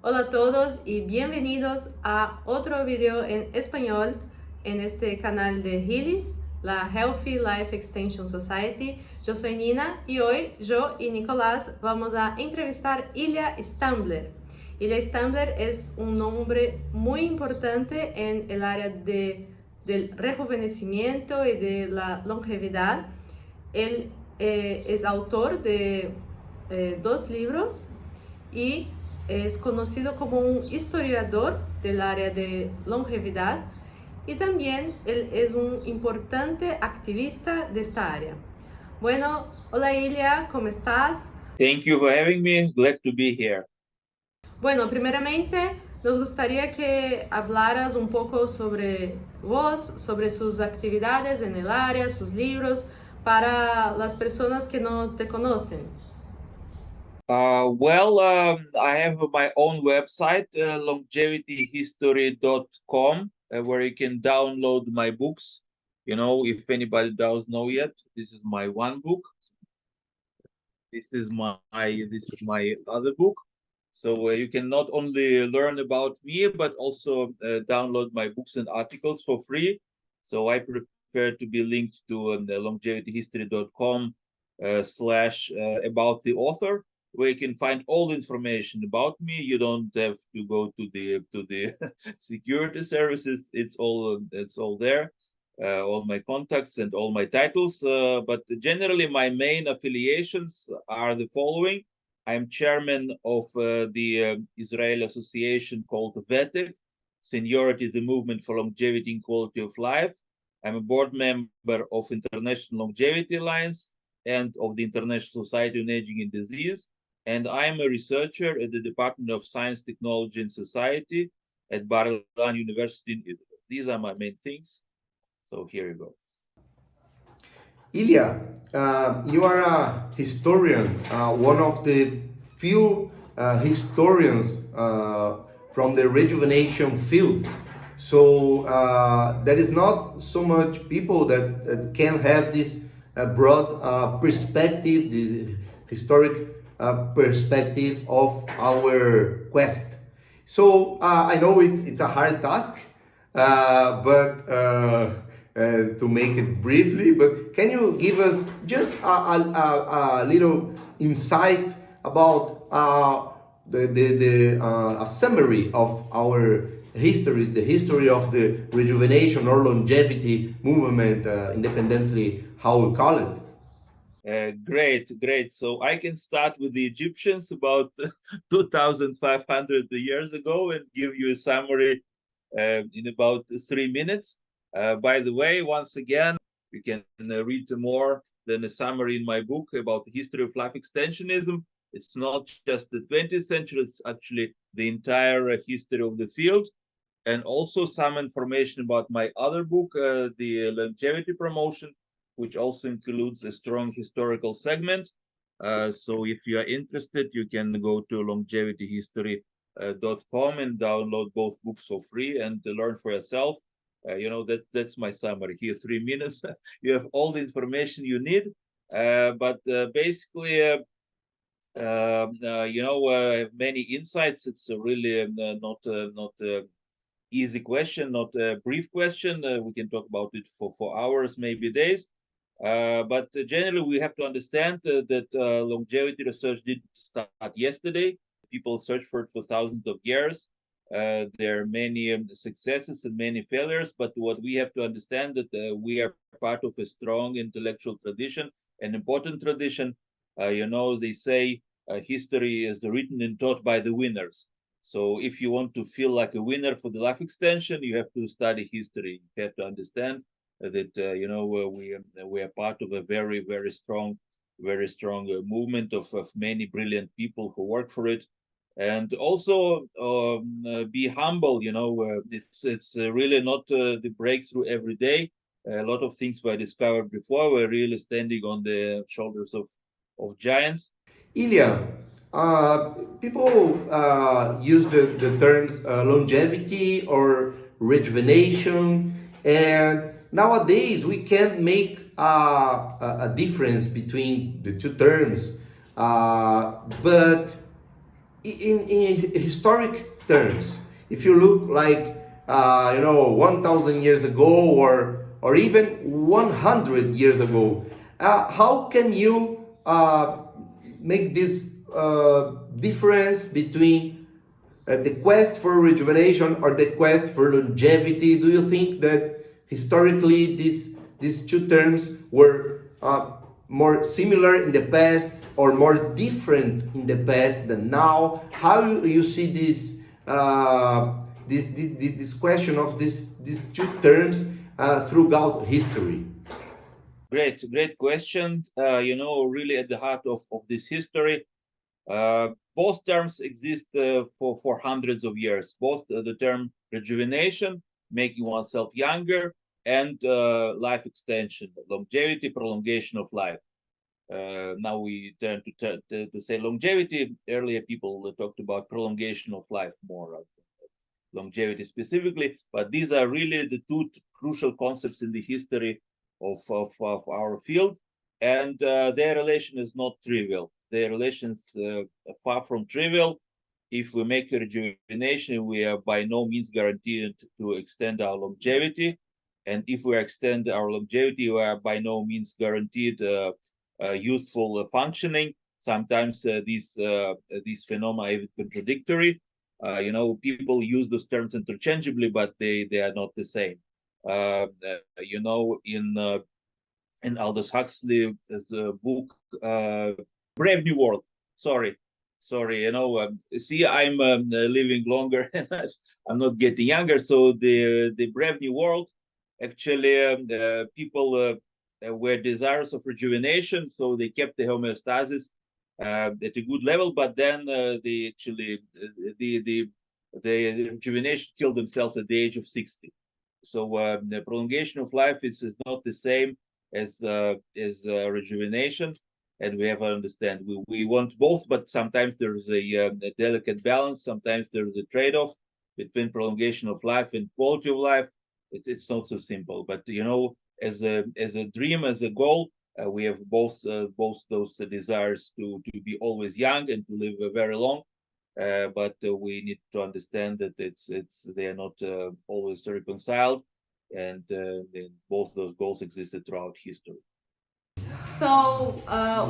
Hola a todos y bienvenidos a otro video en español en este canal de HELIS, la Healthy Life Extension Society. Yo soy Nina y hoy yo y Nicolás vamos a entrevistar Ilia Stambler. Ilia Stambler es un nombre muy importante en el área del rejuvenecimiento y de la longevidad. Él es autor de 2 libros y es conocido como un historiador del área de longevidad y también él es un importante activista de esta área. Bueno, hola Ilia, ¿cómo estás? Thank you for having me. Glad to be here. Bueno, primeramente nos gustaría que hablaras un poco sobre vos, sobre sus actividades en el área, sus libros, para las personas que no te conocen. I have my own website, longevityhistory.com, where you can download my books. You know, if anybody doesn't know yet, this is my one book. This is my other book. So you can not only learn about me, but also download my books and articles for free. So I prefer to be linked to longevityhistory.com / about the author, where you can find all information about me. You don't have to go to the security services. It's all there. All my contacts and all my titles. But generally, my main affiliations are the following. I'm chairman of the Israeli association called VETEC, Seniority is the Movement for Longevity and Quality of Life. I'm a board member of International Longevity Alliance and of the International Society on Aging and Disease. And I'm a researcher at the Department of Science, Technology and Society at Bar-Ilan University in Israel. These are my main things. So here you go. Ilia, you are a historian, one of the few historians from the rejuvenation field. So there is not so much people that can have this broad perspective, the historic perspective of our quest. So I know it's a hard task, but to make it briefly, but can you give us just a little insight about a summary of our history, the history of the rejuvenation or longevity movement, independently how we call it? Great. So I can start with the Egyptians about 2,500 years ago and give you a summary in about 3 minutes. By the way, once again, you can read more than a summary in my book about the history of life extensionism. It's not just the 20th century, it's actually the entire history of the field. And also some information about my other book, the longevity promotion, which also includes a strong historical segment. So if you are interested, you can go to longevityhistory.com and download both books for free and learn for yourself. That's my summary here. 3 minutes. You have all the information you need. But basically, I have many insights. It's really not easy question, not a brief question. We can talk about it for hours, maybe days. But generally, we have to understand that longevity research didn't start yesterday. People search for it for thousands of years. There are many successes and many failures, but what we have to understand that we are part of a strong intellectual tradition, an important tradition. They say history is written and taught by the winners. So if you want to feel like a winner for the life extension, you have to study history. You have to understand that we are part of a very strong movement of many brilliant people who work for it. And also be humble. It's really not the breakthrough every day. A lot of things were discovered before. We're really standing on the shoulders of giants. Ilia, people use the terms longevity or rejuvenation, and nowadays we can't make a difference between the two terms. But in historic terms, if you look like 1,000 years ago or even 100 years ago, how can you make this difference between the quest for rejuvenation or the quest for longevity? Do you think that historically these two terms were more similar in the past or more different in the past than now? How you see this question of these two terms throughout history? Great question. Really at the heart of this history, both terms exist for hundreds of years. Both the term rejuvenation, making oneself younger, and life extension, longevity, prolongation of life. Now we turn to say longevity. Earlier people talked about prolongation of life more, longevity specifically, but these are really the two crucial concepts in the history of our field, and their relation is not trivial. Their relations far from trivial. If we make a rejuvenation, we are by no means guaranteed to extend our longevity, and if we extend our longevity, we are by no means guaranteed youthful functioning. Sometimes these phenomena are even contradictory. People use those terms interchangeably, but they are not the same. In Aldous Huxley's book, Brave New World. Sorry. See, I'm living longer and I'm not getting younger. So the Brave New World, actually, people were desirous of rejuvenation, so they kept the homeostasis at a good level. But then the rejuvenation killed themselves at the age of 60. So the prolongation of life is not the same as rejuvenation, and we have to understand we want both, but sometimes there is a delicate balance. Sometimes there is a trade-off between prolongation of life and quality of life. It's not so simple, but as a dream, as a goal, we have both those desires to be always young and to live very long. But we need to understand that they are not always reconciled, and both those goals existed throughout history. So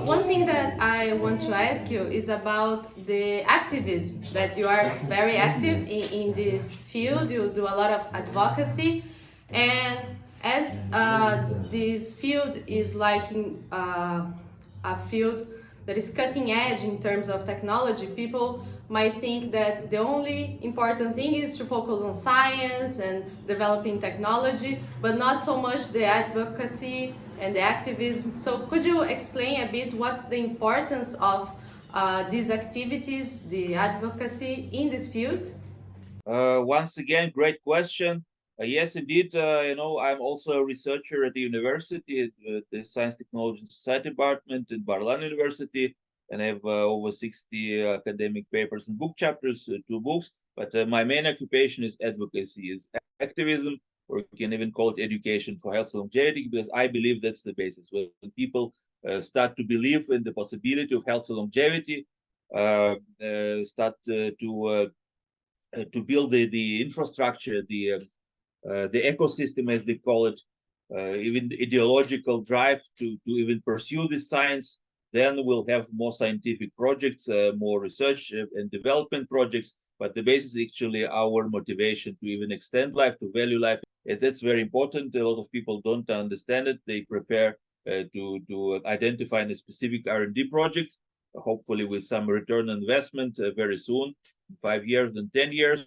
one thing that I want to ask you is about the activism, that you are very active in this field. You do a lot of advocacy, and as this field is like a field that is cutting edge in terms of technology, people might think that the only important thing is to focus on science and developing technology, but not so much the advocacy and the activism. So could you explain a bit what's the importance of these activities, the advocacy in this field? Once again, great question. Yes, indeed. I'm also a researcher at the university, at the Science, Technology, and Society Department in Barlan University, and I have over 60 academic papers and book chapters, 2 books. But my main occupation is advocacy, is activism, or you can even call it education for health and longevity, because I believe that's the basis. When people start to believe in the possibility of health and longevity, start to build the infrastructure, the ecosystem, as they call it, even the ideological drive to even pursue this science, then we'll have more scientific projects, more research and development projects. But the basis is actually our motivation to even extend life, to value life. And that's very important. A lot of people don't understand it. They prefer to identify a specific R&D project, hopefully with some return on investment very soon, 5 years and 10 years.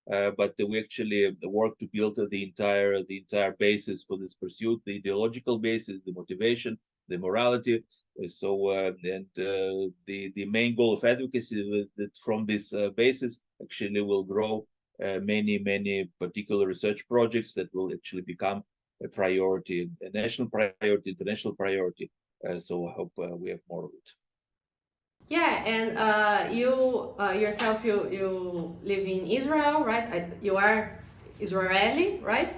But we actually work to build the entire basis for this pursuit, the ideological basis, the motivation, the morality. So the main goal of advocacy is that from this basis actually will grow many particular research projects that will actually become a priority, a national priority, international priority. So I hope we have more of it. Yeah, and you yourself, you live in Israel, right? You are Israeli, right?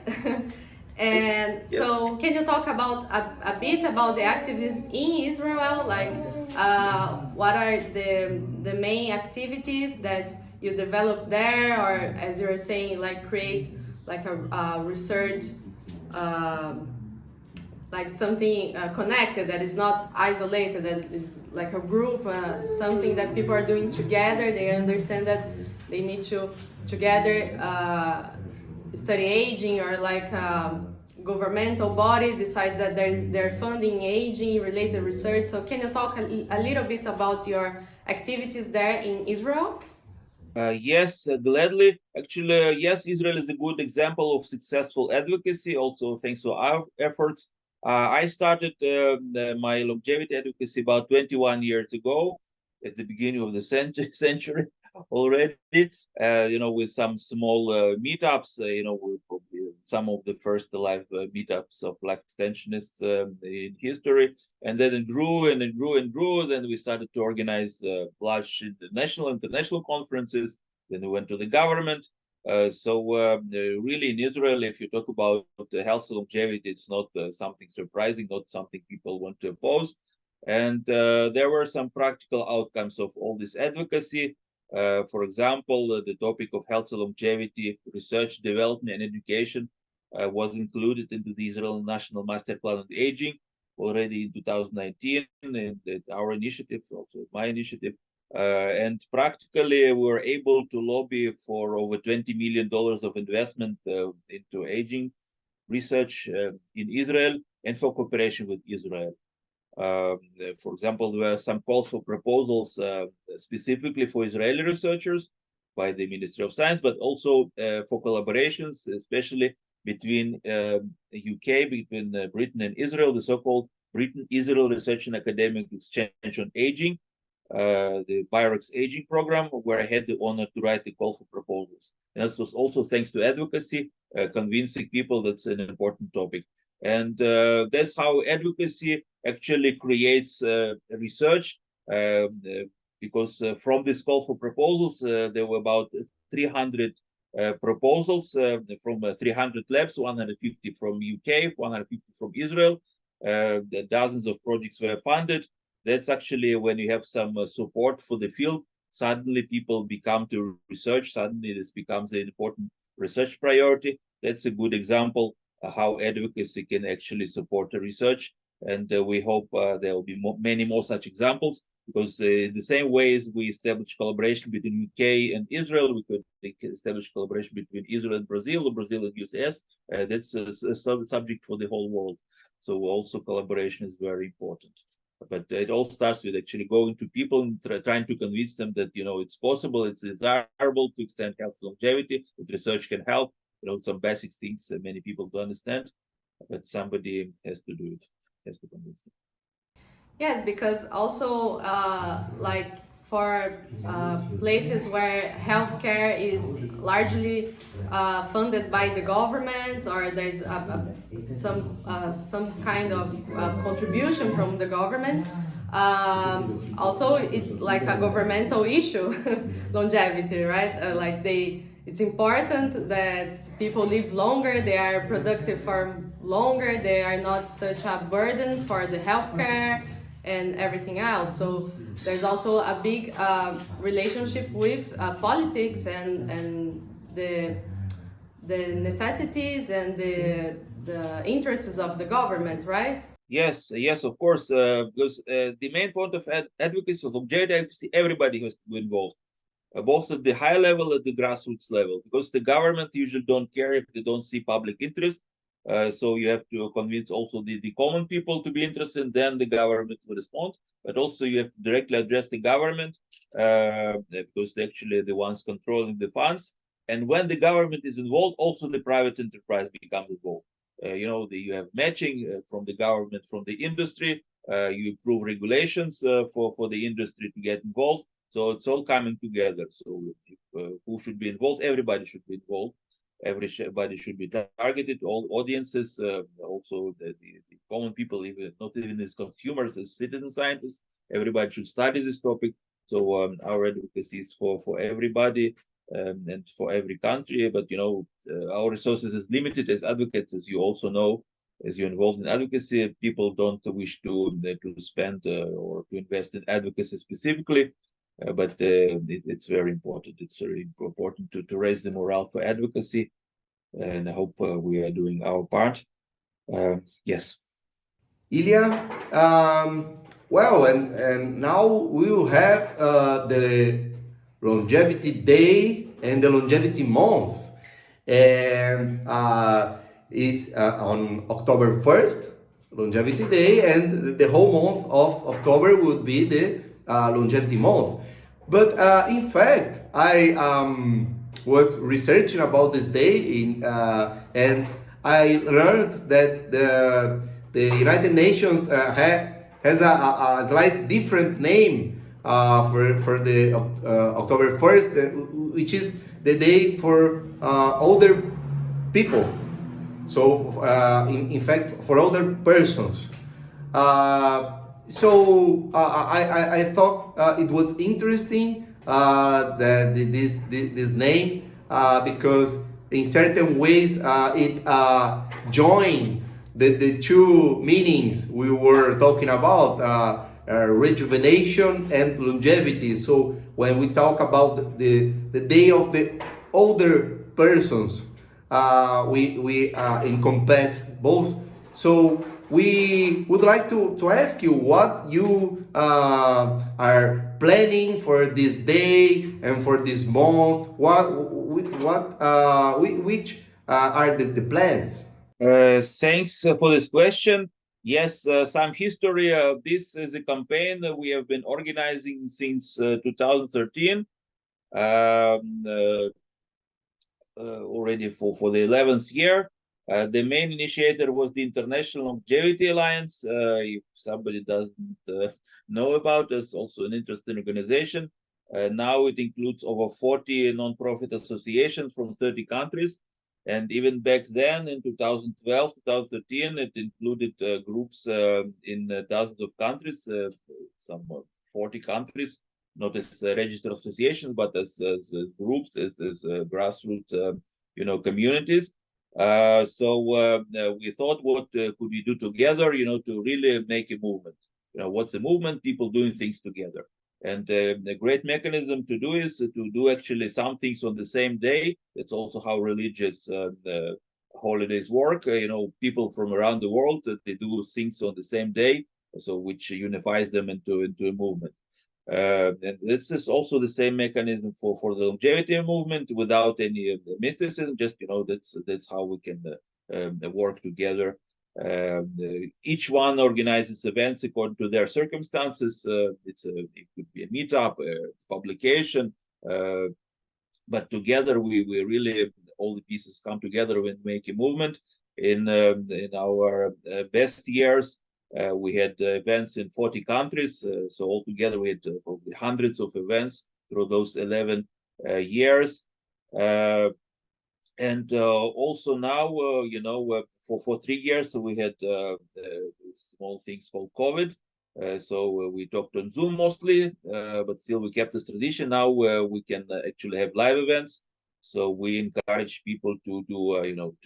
And Yeah. so can you talk about a bit about the activism in Israel? Like what are the main activities that you develop there, or as you were saying, like create like a research, like something connected that is not isolated, that is like a group, something that people are doing together. They understand that they need to together study aging, or like governmental body decides that they're funding aging related research. So can you talk a little bit about your activities there in Israel? Yes, gladly. Actually, yes, Israel is a good example of successful advocacy, also thanks to our efforts. I started my longevity advocacy about 21 years ago, at the beginning of the century already, with some small meetups, with probably some of the first live meetups of life extensionists in history. And then it grew and it grew and grew. Then we started to organize large international conferences. Then we went to the government. Really in Israel, if you talk about the health longevity, it's not something surprising, not something people want to oppose. And there were some practical outcomes of all this advocacy. For example, the topic of health longevity, research, development, and education was included into the Israel National Master Plan on Aging already in 2019, and our initiative, also my initiative. And practically, we were able to lobby for over $20 million of investment into aging research in Israel and for cooperation with Israel. For example, there were some calls for proposals specifically for Israeli researchers by the Ministry of Science, but also for collaborations, especially between UK, between Britain and Israel, the so-called Britain-Israel Research and Academic Exchange on Aging, the BIREX Aging Program, where I had the honor to write the call for proposals. And that was also thanks to advocacy, convincing people that's an important topic. And that's how advocacy actually creates research, because from this call for proposals, there were about 300 proposals from 300 labs, 150 from UK, 150 from Israel. Dozens of projects were funded. That's actually when you have some support for the field, suddenly people become to research, suddenly this becomes an important research priority. That's a good example how advocacy can actually support the research. And we hope there will be many more such examples, because in the same way as we established collaboration between UK and Israel, we could establish collaboration between Israel and Brazil, or Brazil and US. That's a subject for the whole world. So also collaboration is very important. But it all starts with actually going to people and trying to convince them that, it's possible, it's desirable to extend health longevity, that research can help, some basic things many people don't understand, but somebody has to do it, has to convince them. Yes, because also like for places where healthcare is largely funded by the government, or there's some kind of contribution from the government. Also, it's like a governmental issue, longevity, right? It's important that people live longer, they are productive for longer, they are not such a burden for the healthcare and everything else. So there's also a big relationship with politics and the necessities and the interests of the government, right? Yes, of course, because the main point of advocacy, of longevity advocacy, everybody has to be involved, both at the high level and the grassroots level, because the government usually don't care if they don't see public interest. So you have to convince also the common people to be interested, and then the government will respond. But also you have to directly address the government, because they're actually the ones controlling the funds. And when the government is involved, also the private enterprise becomes involved. You have matching from the government, from the industry. You improve regulations for the industry to get involved. So it's all coming together. So who should be involved? Everybody should be involved. Everybody should be targeted. All audiences, also the common people, even not even as consumers, as citizen scientists. Everybody should study this topic. So our advocacy is for everybody and for every country. But our resources is limited as advocates, as you also know. as you're involved in advocacy, people don't wish to spend or to invest in advocacy specifically, but it's very important. It's very important to raise the morale for advocacy, and I hope we are doing our part. Yes. Ilia, well, and now we will have the longevity day and the longevity month, and is on October 1st, longevity day, and the whole month of October would be the longevity month. But in fact, I was researching about this day and I learned that the United Nations has a slight different name for the October 1st, which is the day for older people. So, in fact, for older persons. I thought it was interesting that this name because in certain ways it joined the two meanings we were talking about, rejuvenation and longevity. So when we talk about the day of the older persons, we encompass both. So we would like to ask you what you are planning for this day and for this month. Which are the plans? Thanks for this question. Yes, some history. This is a campaign that we have been organizing since 2013. Already for the 11th year. The main initiator was the International Longevity Alliance. If somebody doesn't know about us, also an interesting organization. Now it includes over 40 non-profit associations from 30 countries. And even back then, in 2012, 2013, it included groups in dozens of countries, some 40 countries, not as registered associations, but as groups, as grassroots, communities. So we thought, what could we do together, to really make a movement? What's a movement? People doing things together. And a great mechanism to do is to do actually some things on the same day. It's also how religious holidays work. People from around the world, they do things on the same day, so which unifies them into a movement. And this is also the same mechanism for the longevity movement without any mysticism. Just that's how we can work together. Each one organizes events according to their circumstances. It could be a meetup, a publication, but together we really, all the pieces come together and make a movement. In our best years, we had events in 40 countries. So altogether we had probably hundreds of events through those 11 years. And also now, for 3 years, we had small things called COVID. So we talked on Zoom mostly, but still we kept this tradition. Now we can actually have live events. So we encourage people to do,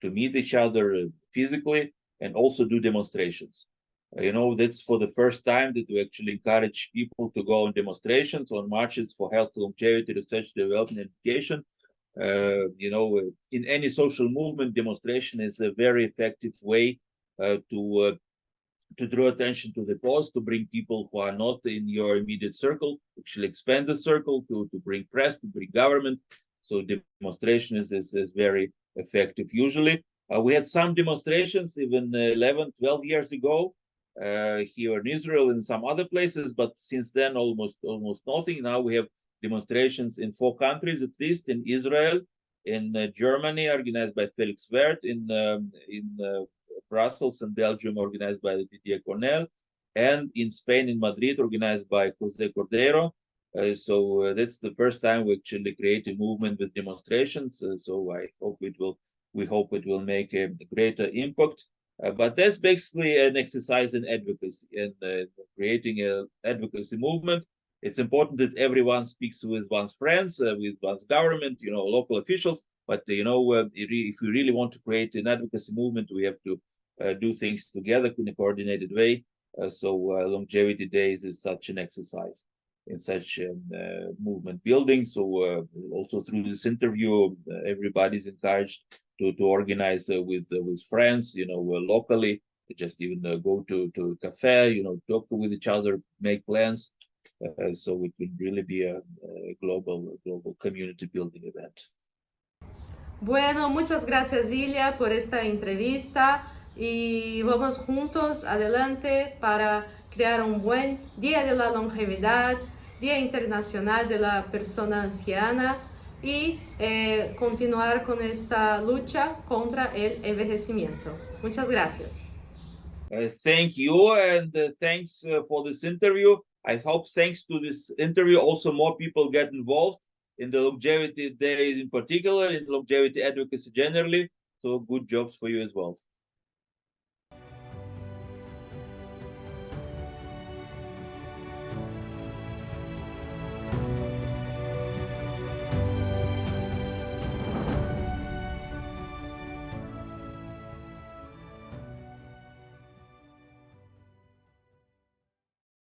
to meet each other physically and also do demonstrations. That's for the first time that we actually encourage people to go on demonstrations, on marches for health, longevity, research, development, and education. In any social movement, demonstration is a very effective way to draw attention to the cause, to bring people who are not in your immediate circle, actually expand the circle, to bring press, to bring government. So demonstration is very effective usually. We had some demonstrations even 11, 12 years ago here in Israel and some other places, but since then almost nothing. Now we have demonstrations in 4 countries, at least in Israel, in Germany, organized by Felix Wert, in Brussels and Belgium, organized by Didier Cornell, and in Spain, in Madrid, organized by Jose Cordero. So that's the first time we actually create a movement with demonstrations. So we hope it will make a greater impact. But that's basically an exercise in advocacy and creating an advocacy movement. It's important that everyone speaks with one's friends, with one's government, local officials. But if we really want to create an advocacy movement, we have to do things together in a coordinated way. So Longevity Days is such an exercise in such movement building. So also through this interview, everybody's encouraged to organize with friends, locally. Just even go to a cafe, talk with each other, make plans. So it could really be a global community building event. Bueno, muchas gracias Ilia por esta entrevista y vamos juntos adelante para crear un buen Día de la Longevidad, Día Internacional de la Persona Anciana y continuar con esta lucha contra el envejecimiento. Muchas gracias. Thank you, and thanks for this interview. I hope thanks to this interview also more people get involved in the Longevity Days in particular, in longevity advocacy generally. So good jobs for you as well.